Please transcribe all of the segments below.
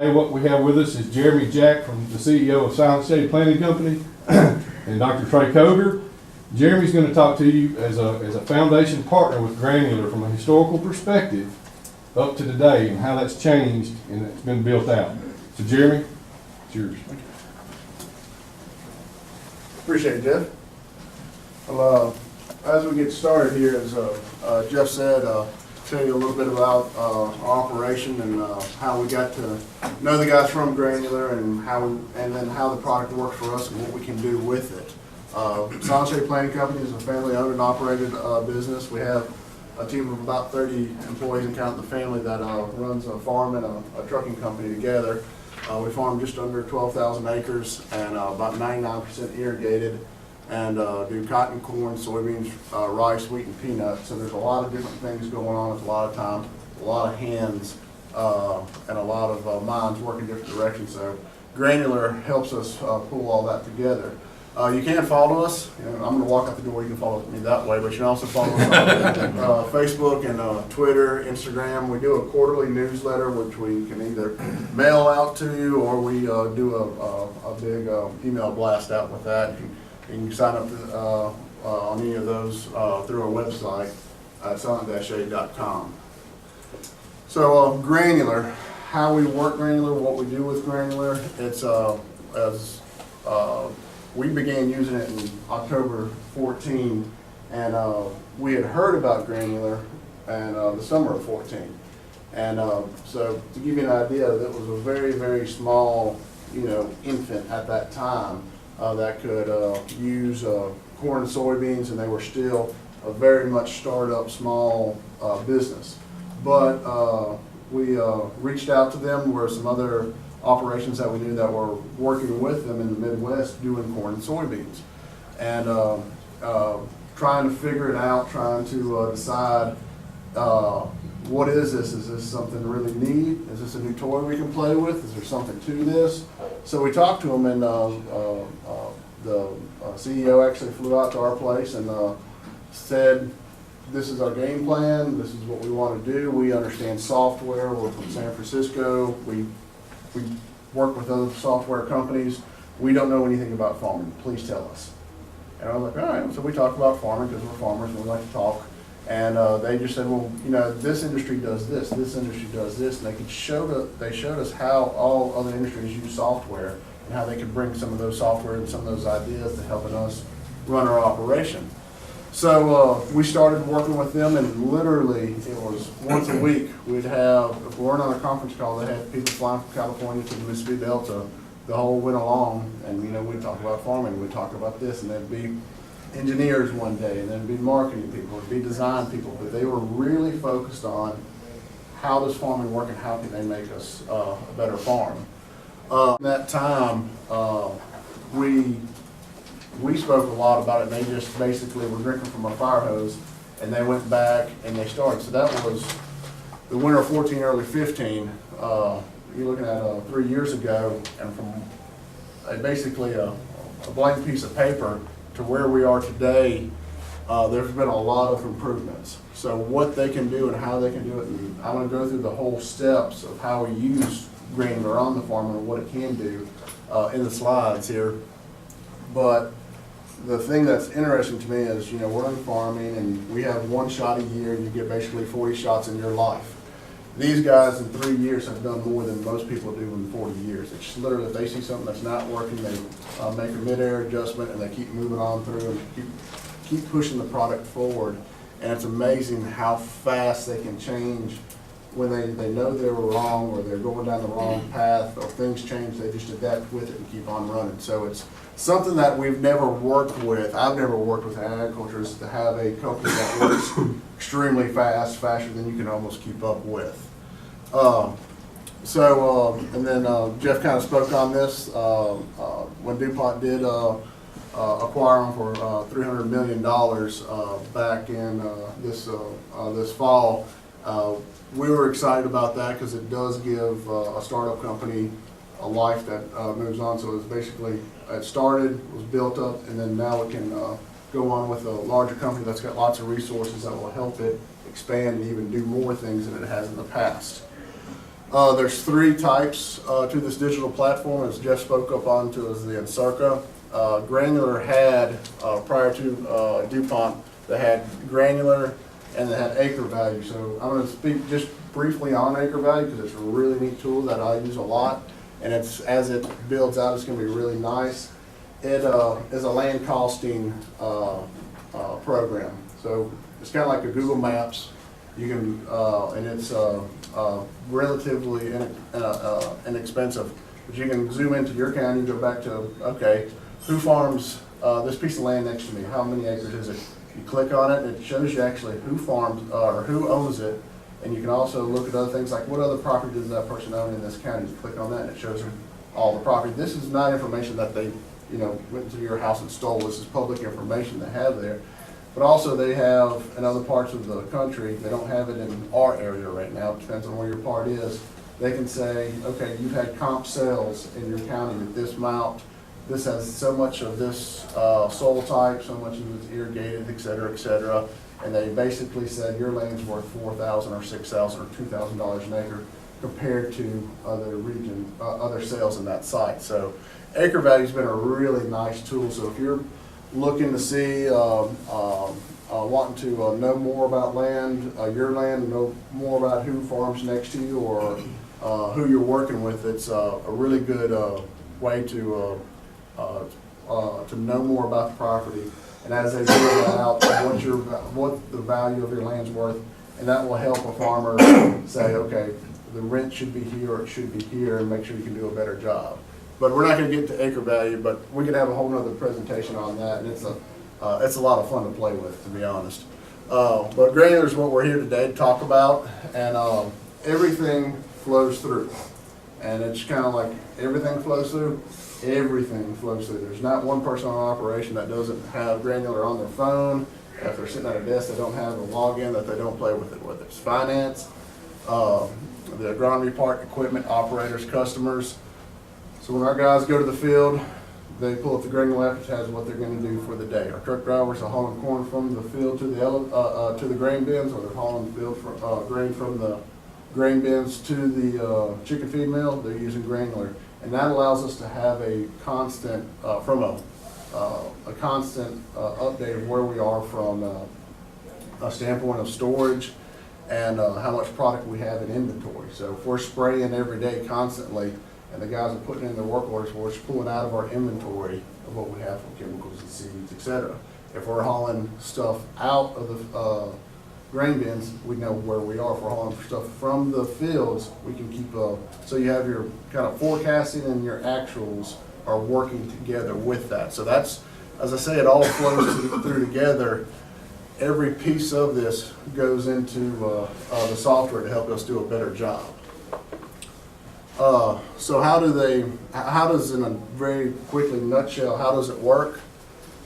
Hey, what we have with us is Jeremy Jack, from the CEO of Silent Shade Planning Company, and Dr. Trey Coger. Jeremy's going to talk to you as a foundation partner with Granular from a historical perspective up to today and how that's changed and it's been built out. So Jeremy, it's yours. Appreciate it, Jeff. Well, as we get started here, as Jeff said, tell you a little bit about our operation and how we got to know the guys from Granular and then how the product works for us and what we can do with it. Silent Shade Planning Company is a family-owned and operated business. We have a team of about 30 employees, and count the family that runs a farm and a trucking company together. We farm just under 12,000 acres and about 99% irrigated, and do cotton, corn, soybeans, rice, wheat, and peanuts. So there's a lot of different things going on at a lot of time, a lot of hands, and a lot of minds working different directions. So Granular helps us pull all that together. You can follow us. I'm going to walk out the door. You can follow me that way, but you can also follow us on Facebook and Twitter, Instagram. We do a quarterly newsletter, which we can either mail out to you or we do a big email blast out with that. You can sign up on any of those through our website at silent-shade.com. So Granular, how we work Granular, what we do with Granular, it's we began using it in October 14, and we had heard about Granular in the summer of 14. And so to give you an idea, that was a very, very small, infant at that time that could use corn and soybeans, and they were still a very much startup, small business. But we reached out to them where some other operations that we knew that were working with them in the Midwest doing corn and soybeans, and trying to figure it out, trying to decide what is this? Is this something really neat? Is this a new toy we can play with? Is there something to this? So we talked to them, and the CEO actually flew out to our place and said, this is our game plan, this is what we want to do, we understand software, we're from San Francisco, we work with other software companies. We don't know anything about farming. Please tell us. And I was like, all right. So we talked about farming because we're farmers and we like to talk. And they just said, well, this industry does this, this industry does this, and they showed us how all other industries use software and how they could bring some of those software and some of those ideas to helping us run our operation. So we started working with them, and literally it was once a week we'd have, if we weren't on a conference call, they had people flying from California to the Mississippi Delta the whole winter long, and we'd talk about farming, we'd talk about this, and there'd be engineers one day, and then be marketing people, there'd be design people, but they were really focused on how does farming work and how can they make us a better farm. In that time, we spoke a lot about it, and they just basically were drinking from a fire hose, and they went back and they started. So that was the winter of 14, early 15. You're looking at 3 years ago, and from basically a blank piece of paper to where we are today, there's been a lot of improvements. So what they can do and how they can do it, and I'm going to go through the whole steps of how we use Granular on the farm and what it can do in the slides here. But the thing that's interesting to me is, we're in farming and we have one shot a year, and you get basically 40 shots in your life. These guys in 3 years have done more than most people do in 40 years. It's literally, if they see something that's not working, they make a mid-air adjustment and they keep moving on through and keep pushing the product forward. And it's amazing how fast they can change when they know they were wrong or they're going down the wrong path or things change. They just adapt with it and keep on running. So it's something that we've never worked with. I've never worked with agriculture, is to have a company that works extremely fast, faster than you can almost keep up with. And then Jeff kind of spoke on this when DuPont did acquire them for $300 million back in this fall. We were excited about that because it does give a startup company a life that moves on. So it's basically, it started, was built up, and then now it can go on with a larger company that's got lots of resources that will help it expand and even do more things than it has in the past. There's 3 types to this digital platform, as Jeff spoke up on to, is the Encirca. Granular had, prior to DuPont, they had Granular and they had Acre Value. So I'm going to speak just briefly on Acre Value because it's a really neat tool that I use a lot. And it's, as it builds out, it's going to be really nice. It is a land costing program. So it's kind of like a Google Maps. You can, and it's relatively inexpensive. But you can zoom into your county and go back to, okay, who farms this piece of land next to me? How many acres is it? You click on it, and it shows you actually who farms or who owns it. And you can also look at other things like what other property does that person own in this county. You click on that, and it shows you all the property. This is not information that they, went to your house and stole. This is public information they have there. But also they have in other parts of the country, they don't have it in our area right now, it depends on where your part is. They can say, okay, you've had comp sales in your county with this amount, this has so much of this soil type, so much of it's irrigated, et cetera, and they basically said your land's worth $4,000 or $6,000 or $2,000 an acre compared to other sales in that site. So Acre Value's been a really nice tool. So if you're looking to see, wanting to know more about land, your land, know more about who farms next to you or who you're working with, it's a really good way to know more about the property. And as they figure that out, what the value of your land's worth, and that will help a farmer say, okay, the rent should be here or it should be here, and make sure you can do a better job. But we're not going to get to Acre Value, but we could have a whole nother presentation on that, and it's a lot of fun to play with, to be honest. But Granular is what we're here today to talk about, and everything flows through. And it's kind of like everything flows through, everything flows through. There's not one person on operation that doesn't have Granular on their phone. If they're sitting at a desk, they don't have a login, that they don't play with it, whether it's finance, the agronomy part, equipment, operators, customers. So when our guys go to the field, they pull up the Granular app, which has what they're going to do for the day. Our truck drivers are hauling corn from the field to the grain bins, or they're hauling grain from the grain bins to the chicken feed mill. They're using Granular, and that allows us to have a constant update of where we are from a standpoint of storage and how much product we have in inventory. So if we're spraying every day constantly, and the guys are putting in their work orders, we're just pulling out of our inventory of what we have from chemicals and seeds, etc. If we're hauling stuff out of the grain bins, we know where we are. If we're hauling stuff from the fields, we can keep so you have your kind of forecasting and your actuals are working together with that. So that's, as I say, it all flows through together. Every piece of this goes into the software to help us do a better job. So how does, in a very quickly nutshell, how does it work?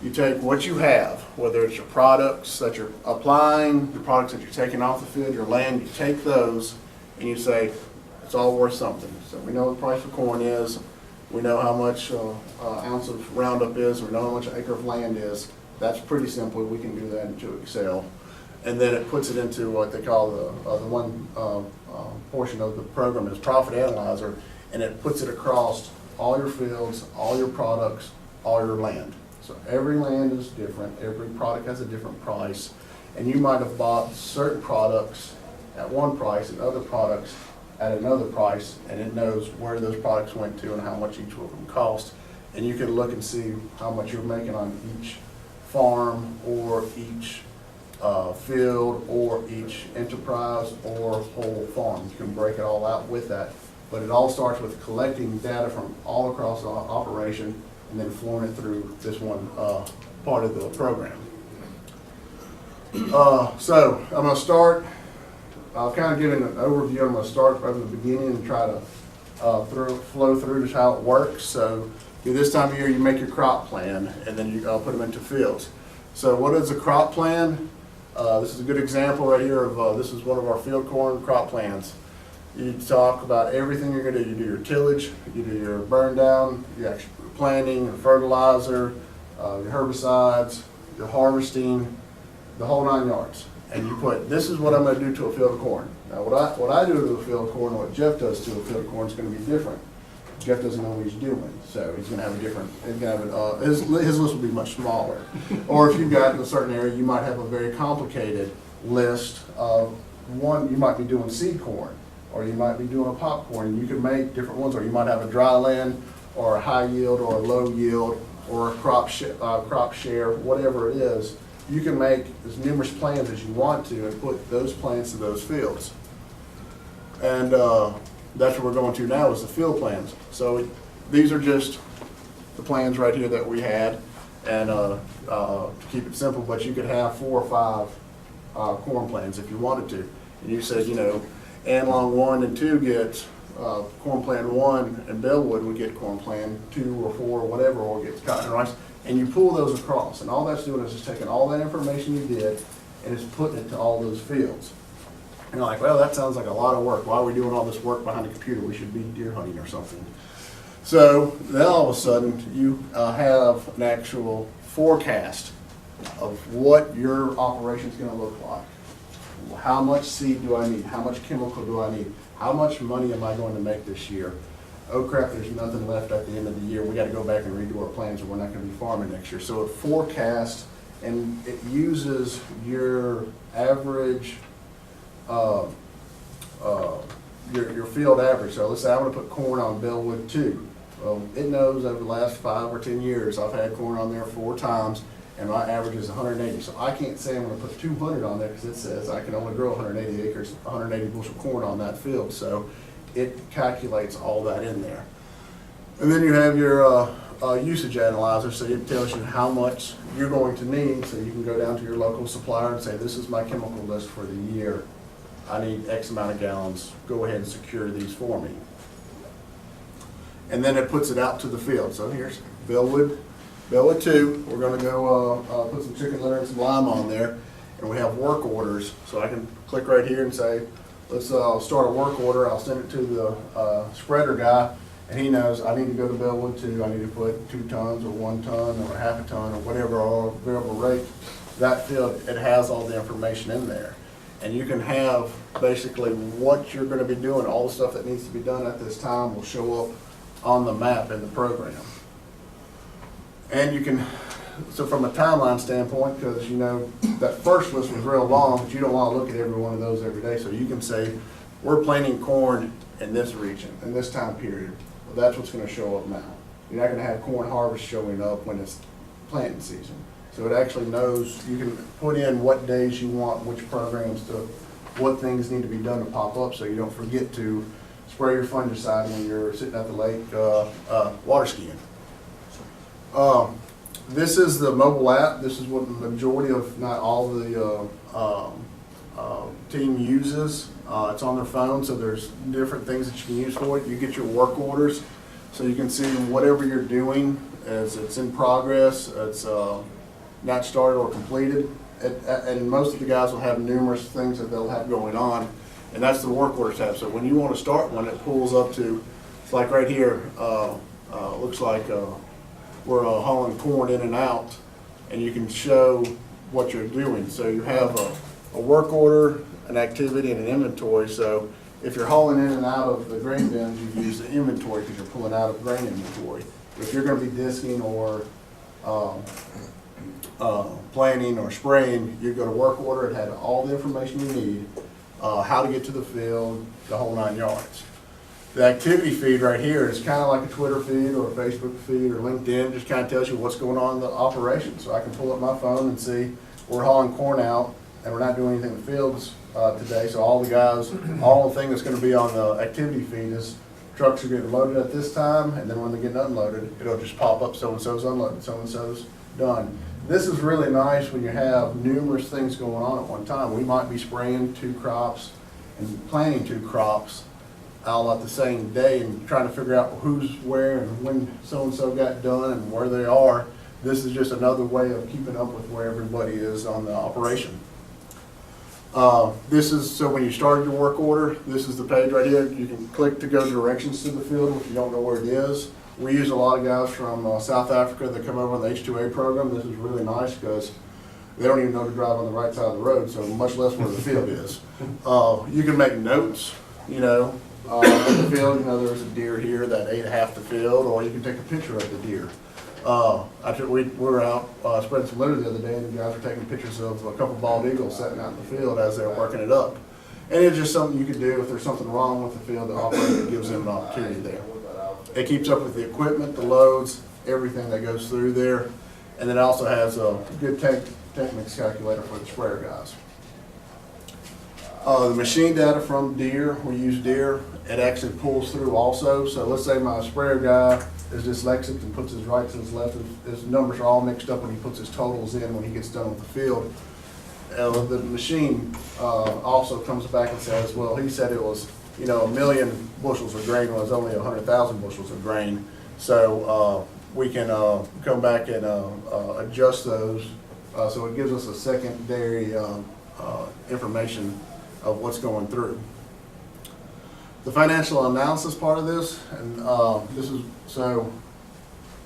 You take what you have, whether it's your products that you're applying, the products that you're taking off the field, your land, you take those and you say, it's all worth something. So we know what the price of corn is, we know how much ounce of Roundup is, we know how much an acre of land is. That's pretty simple, we can do that into Excel. And then it puts it into what they call the one portion of the program is Profit Analyzer, and it puts it across all your fields, all your products, all your land. So every land is different, every product has a different price, and you might have bought certain products at one price and other products at another price, and it knows where those products went to and how much each of them cost. And you can look and see how much you're making on each farm or each field or each enterprise or whole farm. You can break it all out with that. But it all starts with collecting data from all across the operation and then flowing it through this one part of the program. So I'm going to start, I'll kind of give an overview. I'm going to start from the beginning and try to flow through just how it works. So this time of year you make your crop plan and then you put them into fields. So what is a crop plan? This is a good example right here of, this is one of our field corn crop plans. You talk about everything you're going to do. You do your tillage, you do your burn down, your actual planting, your fertilizer, your herbicides, your harvesting, the whole 9 yards. And you put, this is what I'm going to do to a field of corn. Now, what I do to a field of corn and what Jeff does to a field of corn is gonna be different. Jeff doesn't know what he's doing, so he's gonna have a different, his list will be much smaller. Or if you've got in a certain area, you might have a very complicated list of one, you might be doing seed corn, or you might be doing a popcorn, you can make different ones, or you might have a dry land, or a high yield, or a low yield, or a crop share, whatever it is. You can make as numerous plans as you want to and put those plans to those fields. And that's what we're going to now is the field plans. So these are just the plans right here that we had, and to keep it simple, but you could have 4 or 5 corn plans if you wanted to. And you said, you know, Anlong 1 and 2 get corn plan 1, and Bellwood would get corn plan 2 or 4 or whatever, or gets cotton and rice, and you pull those across. And all that's doing is just taking all that information you did and it's putting it to all those fields. And you're like, well, that sounds like a lot of work. Why are we doing all this work behind a computer? We should be deer hunting or something. So then all of a sudden you have an actual forecast of what your operation is going to look like. How much seed do I need? How much chemical do I need? How much money am I going to make this year? Oh crap, there's nothing left at the end of the year. We got to go back and redo our plans or we're not going to be farming next year. So it forecasts and it uses your average, your field average. So let's say I want to put corn on Bellwood 2. Well, it knows over the last 5 or 10 years I've had corn on there 4 times and my average is 180. So I can't say I'm going to put 200 on there because it says I can only grow 180 acres, 180 bushel corn on that field. So it calculates all that in there. And then you have your usage analyzer, so it tells you how much you're going to need, so you can go down to your local supplier and say, this is my chemical list for the year. I need X amount of gallons. Go ahead and secure these for me. And then it puts it out to the field. So here's Bellwood 2. We're going to go put some chicken litter and some lime on there. And we have work orders. So I can click right here and say, let's start a work order. I'll send it to the spreader guy. And he knows I need to go to Bellwood 2. I need to put 2 tons or 1 ton or half a ton or whatever, or variable rate. That field, it has all the information in there. And you can have basically what you're going to be doing, all the stuff that needs to be done at this time will show up on the map in the program. And you can, so from a timeline standpoint, because you know that first list was real long, but you don't want to look at every one of those every day. So you can say, we're planting corn in this region, in this time period. Well, that's what's going to show up now. You're not going to have corn harvest showing up when it's planting season. So it actually knows, you can put in what days you want, which programs to, what things need to be done to pop up so you don't forget to spray your fungicide when you're sitting at the lake water skiing. This is the mobile app. This is what the majority of, not all the team uses. It's on their phone, so there's different things that you can use for it. You get your work orders, so you can see whatever you're doing as it's in progress, it's not started or completed. And most of the guys will have numerous things that they'll have going on, and that's the work orders tab. So when you want to start one, it pulls up to, it's like right here, looks like we're hauling corn in and out, and you can show what you're doing. So you have a work order, an activity, and an inventory. So if you're hauling in and out of the grain bins, you use the inventory because you're pulling out of grain inventory. If you're going to be disking or planting or spraying, you go to work order. It had all the information you need, how to get to the field, the whole 9 yards. The activity feed right here is kind of like a Twitter feed or a Facebook feed or LinkedIn. Just kind of tells you what's going on in the operation. So I can pull up my phone and see we're hauling corn out and we're not doing anything in the fields today. So all the guys, all the thing that's going to be on the activity feed is trucks are getting loaded at this time, and then when they're getting unloaded, it'll just pop up, so-and-so's unloaded, so-and-so's done. This is really nice when you have numerous things going on at one time. We might be spraying 2 crops and planting 2 crops all at the same day and trying to figure out who's where and when so-and-so got done and where they are. This is just another way of keeping up with where everybody is on the operation. This is, so when you started your work order, this is the page right here. You can click to go directions to the field if you don't know where it is. We use a lot of guys from South Africa that come over on the H2A program. This is really nice because They don't even know to drive on the right side of the road, so much less where the field is. You can make notes, in the field, there's a deer here that ate half the field, or you can take a picture of the deer. We were out spreading some litter the other day, and the guys were taking pictures of a couple bald eagles sitting out in the field as they were working it up. And it's just something you could do if there's something wrong with the field. The operator gives them an opportunity there. It keeps up with the equipment, the loads, everything that goes through there, and then it also has a good techniques calculator for the sprayer guys. The machine data from deer, we use deer, it actually pulls through also. So let's say my sprayer guy is dyslexic and puts his rights and his lefts, his numbers are all mixed up when he puts his totals in when he gets done with the field. The machine also comes back and says, well, he said it was, 1 million bushels of grain when it was only 100,000 bushels of grain. So we can come back and adjust those. So it gives us a secondary information of what's going through. The financial analysis part of this, and so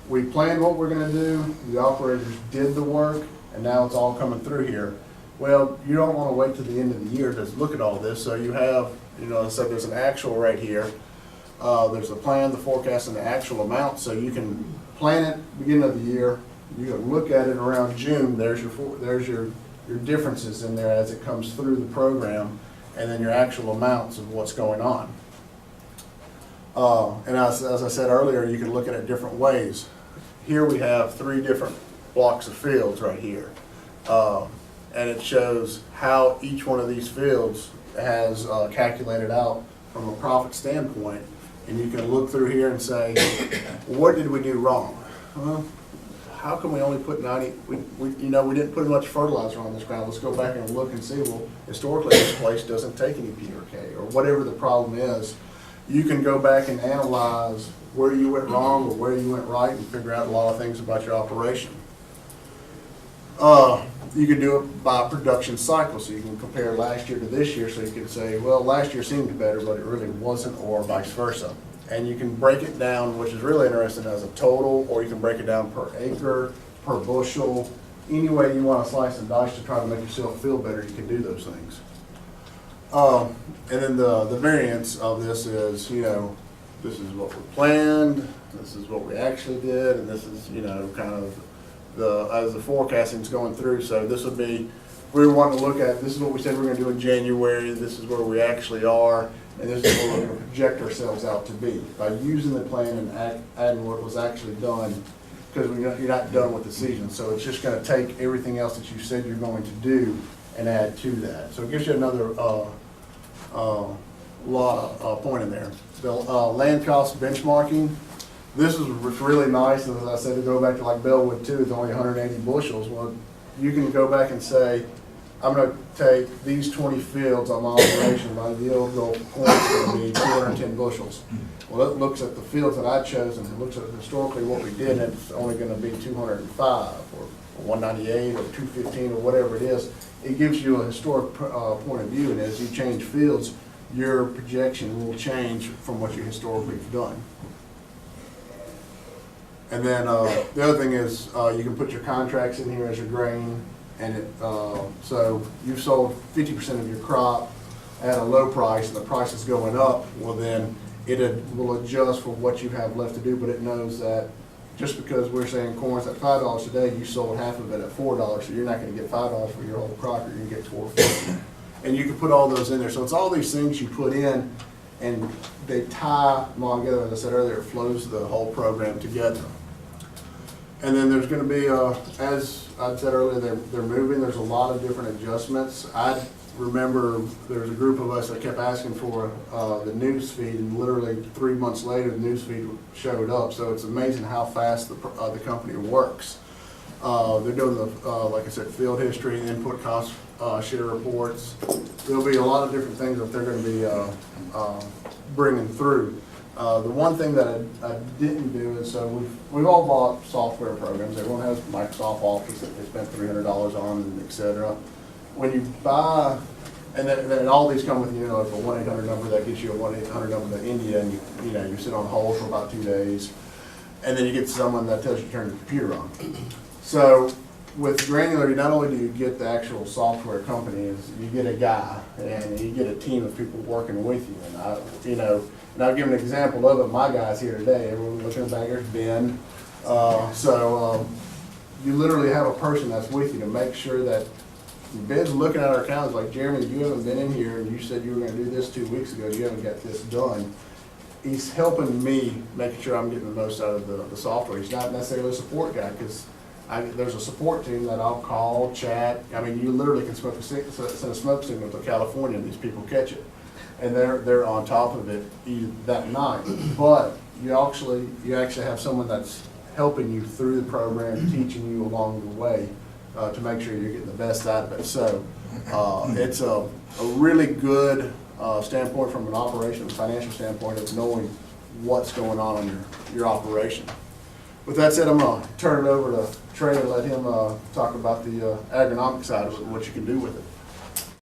we planned what we're going to do, the operators did the work, and now it's all coming through here. Well, you don't want to wait to the end of the year to look at all this, so you have, so there's an actual right here. There's a plan, the forecast, and the actual amount, so you can plan it beginning of the year. You can look at it around June. There's your differences in there as it comes through the program, and then your actual amounts of what's going on. And as I said earlier, you can look at it different ways. Here we have 3 different blocks of fields right here, and it shows how each one of these fields has calculated out from a profit standpoint. And you can look through here and say, what did we do wrong? Well, how come we only put 90, we didn't put much fertilizer on this ground. Let's go back and look and see, well, historically this place doesn't take any PRK, or whatever the problem is. You can go back and analyze where you went wrong or where you went right and figure out a lot of things about your operation. You can do it by production cycle, so you can compare last year to this year, so you can say, well, last year seemed better, but it really wasn't, or vice versa. And you can break it down, which is really interesting, as a total, or you can break it down per acre, per bushel. Any way you want to slice and dice to try to make yourself feel better, you can do those things. And then the variance of this is, this is what we planned, this is what we actually did, and this is, kind of as the forecasting's going through. So this would be, we want to look at, this is what we said we're going to do in January, this is where we actually are, and this is where we're going to project ourselves out to be by using the plan and adding what was actually done, because you're not done with the season. So it's just going to take everything else that you said you're going to do and add to that. So it gives you another point in there. The land cost benchmarking. This is really nice, and as I said, to go back to like Bellwood too, it's only 180 bushels. Well, you can go back and say, I'm going to take these 20 fields on my operation. My yield goal for corn is going to be 210 bushels. Well, it looks at the fields that I chose, and it looks at historically what we did, and it's only going to be 205 or 198 or 215 or whatever it is. It gives you a historic point of view, and as you change fields, your projection will change from what you historically have done. And then the other thing is you can put your contracts in here as your grain, and so you've sold 50% of your crop at a low price, and the price is going up. Well, then it will adjust for what you have left to do, but it knows that just because we're saying corn's at $5 today, you sold half of it at $4, so you're not going to get $5 for your whole crop, you're going to get $4.50. And you can put all those in there. So it's all these things you put in, and they tie them all together. As I said earlier, it flows the whole program together. And then there's going to be, as I said earlier, they're moving. There's a lot of different adjustments. I remember there was a group of us that kept asking for the news feed, and literally 3 months later, the news feed showed up. So it's amazing how fast the company works. They're doing the, like I said, field history, input cost share reports. There'll be a lot of different things that they're going to be bringing through. The one thing that I didn't do is, so we've all bought software programs. Everyone has Microsoft Office that they spent $300 on, and et cetera. When you buy, and then all these come with, like a 1-800 number that gets you a 1-800 number to India, and you sit on hold for about 2 days, and then you get someone that tells you to turn your computer on. So with Granular, you not only do you get the actual software company, is you get a guy and you get a team of people working with you. And I'll give an example of it. My guy's here today. Everyone looking back there's Ben. You literally have a person that's with you to make sure that Ben's looking at our calendars like, Jeremy, you haven't been in here and you said you were going to do this 2 weeks ago. You haven't got this done. He's helping me making sure I'm getting the most out of the software. He's not necessarily a support guy because there's a support team that I'll call, chat. I mean, you literally can send a smoke signal to California and these people catch it. And they're on top of it that night. But you actually have someone that's helping you through the program, teaching you along the way to make sure you're getting the best out of it. So it's a really good standpoint from an operation, financial standpoint of knowing what's going on in your operation. With that said, I'm going to turn it over to Trey and let him talk about the agronomic side of it and what you can do with it.